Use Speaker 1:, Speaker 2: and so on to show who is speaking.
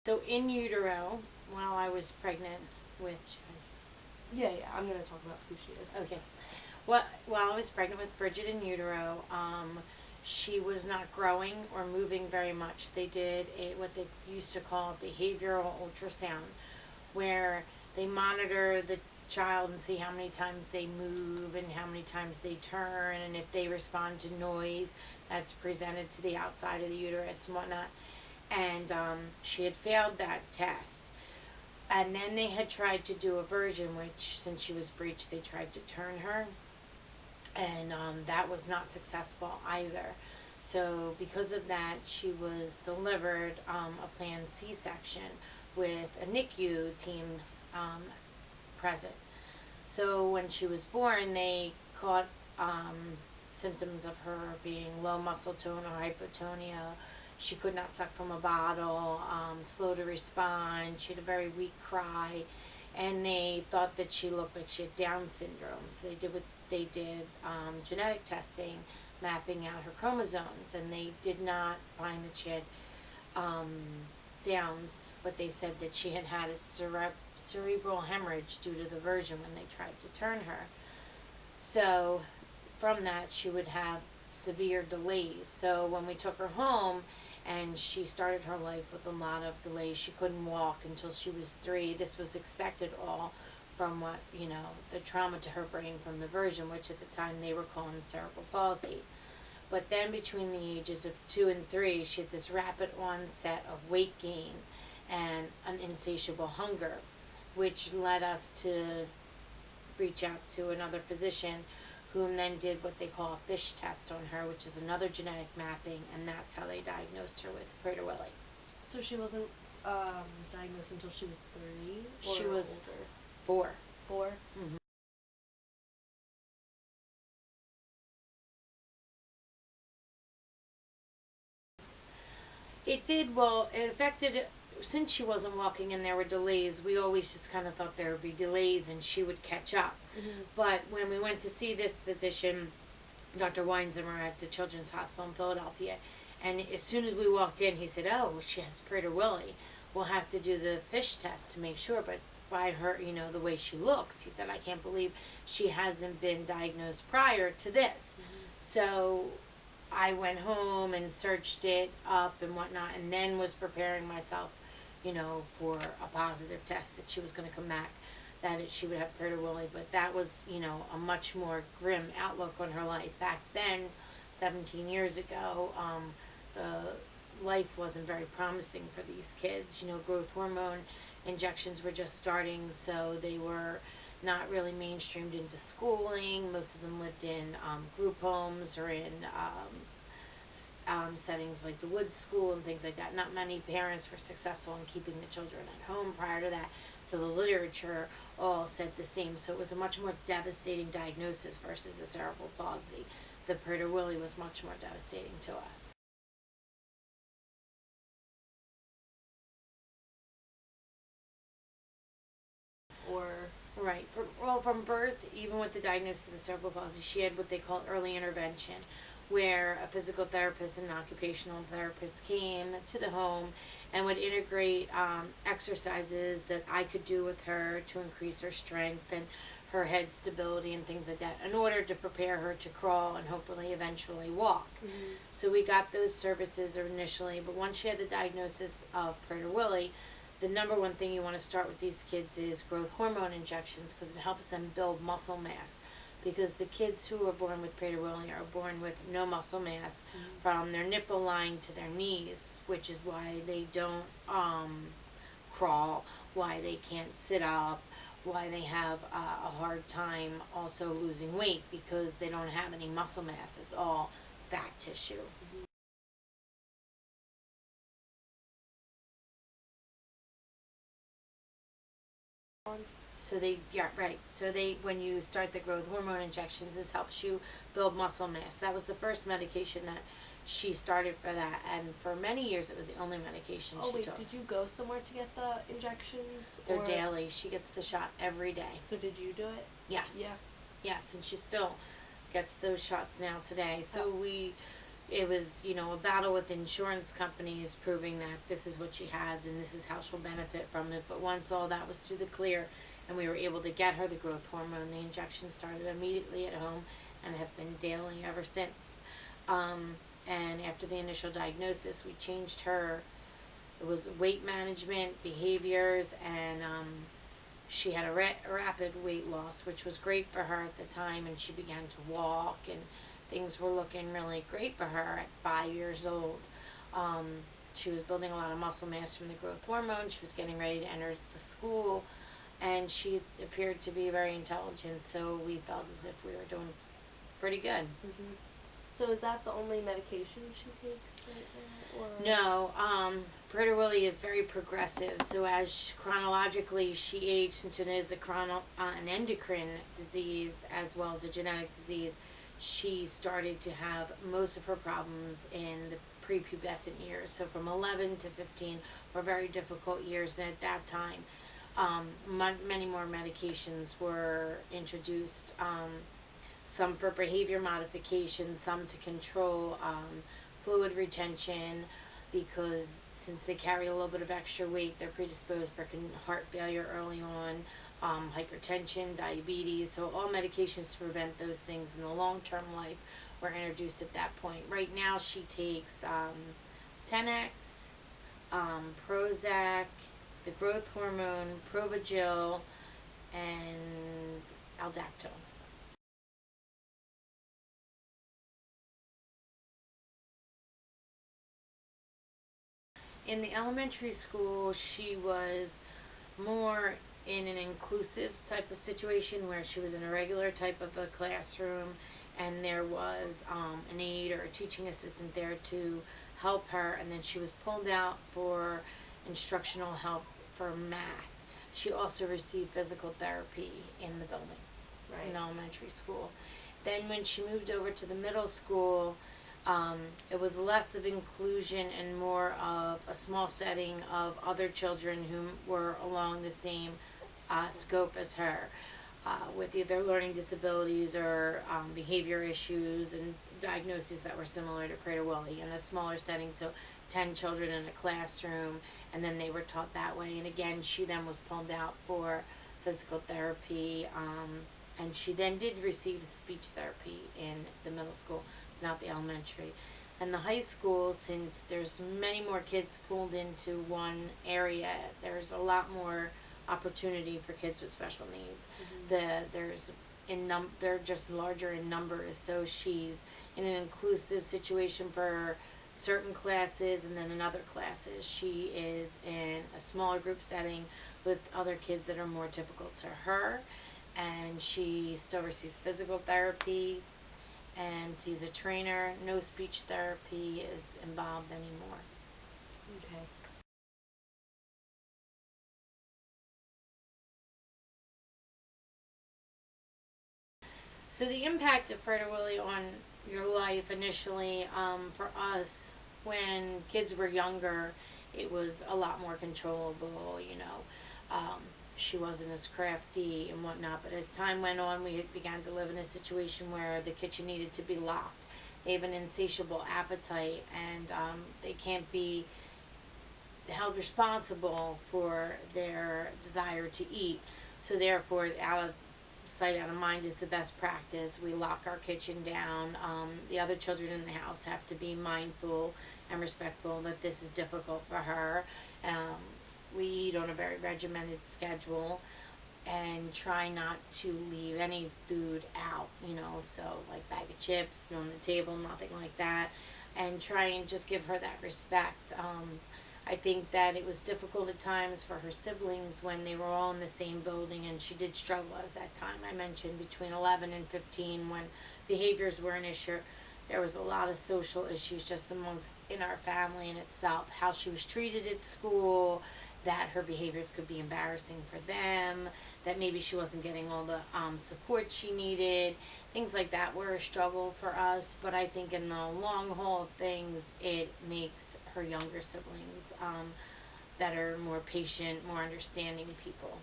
Speaker 1: So in utero, while I was pregnant with,
Speaker 2: Yeah, I'm going to talk about who she is.
Speaker 1: okay, while I was pregnant with Bridget in utero, she was not growing or moving very much. They did what they used to call behavioral ultrasound, where they monitor the child and see how many times they move and how many times they turn, and if they respond to noise that's presented to the outside of the uterus and whatnot. And she had failed that test. And then they had tried to do a version, which, since she was breached, they tried to turn her. And that was not successful either. So because of that, she was delivered a planned C-section with a NICU team present. So when she was born, they caught symptoms of her being low muscle tone or hypotonia. She could not suck from a bottle, slow to respond. She had a very weak cry, and they thought that she looked like she had Down syndrome. So they did genetic testing, mapping out her chromosomes, and they did not find that she had Downs, but they said that she had had a cerebral hemorrhage due to the version when they tried to turn her. So from that, she would have severe delays. So when we took her home, and she started her life with a lot of delays. She couldn't walk until she was 3. This was expected, all from what, the trauma to her brain from the version, which at the time they were calling cerebral palsy. But then between the ages of 2 and 3, she had this rapid onset of weight gain and an insatiable hunger, which led us to reach out to another physician, whom then did what they call a FISH test on her, which is another genetic mapping, and that's how they diagnosed her with Prader-Willi.
Speaker 2: So she wasn't diagnosed until she was 3? Or
Speaker 1: she was
Speaker 2: older?
Speaker 1: 4.
Speaker 2: 4?
Speaker 1: Mm-hmm. It did, well, it affected, since she wasn't walking and there were delays, we always just kind of thought there would be delays and she would catch up.
Speaker 2: Mm-hmm.
Speaker 1: But when we went to see this physician, Dr. Weinzimmer, at the Children's Hospital in Philadelphia, and as soon as we walked in, he said, "Oh, she has Prader-Willi. We'll have to do the FISH test to make sure, but by her, the way she looks," he said, "I can't believe she hasn't been diagnosed prior to this."
Speaker 2: Mm-hmm.
Speaker 1: So I went home and searched it up and whatnot, and then was preparing myself, for a positive test that she was going to come back, that she would have Prader-Willi. But that was, a much more grim outlook on her life. Back then, 17 years ago, the life wasn't very promising for these kids. Growth hormone injections were just starting, so they were not really mainstreamed into schooling. Most of them lived in group homes or in settings like the Woods School and things like that. Not many parents were successful in keeping the children at home prior to that, so the literature all said the same. So it was a much more devastating diagnosis versus the cerebral palsy. The Prader-Willi was much more devastating to us.
Speaker 2: Or
Speaker 1: Right. From birth, even with the diagnosis of the cerebral palsy, she had what they call early intervention, where a physical therapist and an occupational therapist came to the home and would integrate exercises that I could do with her to increase her strength and her head stability and things like that, in order to prepare her to crawl and hopefully eventually walk.
Speaker 2: Mm-hmm.
Speaker 1: So we got those services initially, but once she had the diagnosis of Prader-Willi, the number one thing you want to start with these kids is growth hormone injections, because it helps them build muscle mass. Because the kids who are born with Prader-Willi are born with no muscle mass, from their nipple line to their knees, which is why they don't crawl, why they can't sit up, why they have a hard time also losing weight, because they don't have any muscle mass. It's all fat tissue.
Speaker 2: Mm-hmm.
Speaker 1: When you start the growth hormone injections, this helps you build muscle mass. That was the first medication that she started for that, and for many years it was the only medication she took.
Speaker 2: Did you go somewhere to get the injections?
Speaker 1: They're daily. She gets the shot every day.
Speaker 2: So did you do it?
Speaker 1: Yes.
Speaker 2: Yeah.
Speaker 1: Yes, and she still gets those shots now today. So it was, a battle with insurance companies proving that this is what she has and this is how she'll benefit from it. But once all that was through the clear and we were able to get her the growth hormone, the injections started immediately at home and have been daily ever since. And after the initial diagnosis, we changed her. It was weight management, behaviors, and she had a rapid weight loss, which was great for her at the time, and she began to walk, and things were looking really great for her at 5 years old. She was building a lot of muscle mass from the growth hormone. She was getting ready to enter the school, and she appeared to be very intelligent, so we felt as if we were doing pretty good.
Speaker 2: Mm-hmm. So is that the only medication she takes right now? Or?
Speaker 1: No, Prader-Willi is very progressive. So as chronologically she aged, since it is an endocrine disease as well as a genetic disease, she started to have most of her problems in the prepubescent years. So from 11 to 15 were very difficult years, and at that time, many more medications were introduced. Some for behavior modification, some to control fluid retention, because since they carry a little bit of extra weight, they're predisposed for heart failure early on, hypertension, diabetes. So all medications to prevent those things in the long-term life were introduced at that point. Right now she takes 10X, Prozac, the growth hormone, Provigil, and Aldactyl. In the elementary school, she was more in an inclusive type of situation where she was in a regular type of a classroom, and there was an aide or a teaching assistant there to help her, and then she was pulled out for instructional help for math. She also received physical therapy in the building, right, in elementary school. Then when she moved over to the middle school, it was less of inclusion and more of a small setting of other children who were along the same scope as her, with either learning disabilities or behavior issues and diagnoses that were similar to Prader-Willi in a smaller setting. So 10 children in a classroom, and then they were taught that way. And again, she then was pulled out for physical therapy, and she then did receive speech therapy in the middle school, not the elementary. And the high school, since there's many more kids pooled into one area, there's a lot more opportunity for kids with special needs. Mm-hmm. They're just larger in numbers, so she's in an inclusive situation for certain classes, and then in other classes she is in a smaller group setting with other kids that are more typical to her, and she still receives physical therapy and sees a trainer. No speech therapy is involved anymore.
Speaker 2: Okay.
Speaker 1: So the impact of Prader-Willi on your life initially, for us, when kids were younger, it was a lot more controllable, she wasn't as crafty and whatnot, but as time went on, we began to live in a situation where the kitchen needed to be locked. They have an insatiable appetite, and they can't be held responsible for their desire to eat. So therefore, out of sight, out of mind is the best practice. We lock our kitchen down. The other children in the house have to be mindful and respectful that this is difficult for her. We eat on a very regimented schedule and try not to leave any food out, so like bag of chips on the table, nothing like that, and try and just give her that respect. I think that it was difficult at times for her siblings when they were all in the same building, and she did struggle at that time. I mentioned between 11 and 15 when behaviors were an issue. There was a lot of social issues just in our family in itself, how she was treated at school, that her behaviors could be embarrassing for them, that maybe she wasn't getting all the support she needed. Things like that were a struggle for us, but I think in the long haul of things, it makes her younger siblings better, more patient, more understanding people.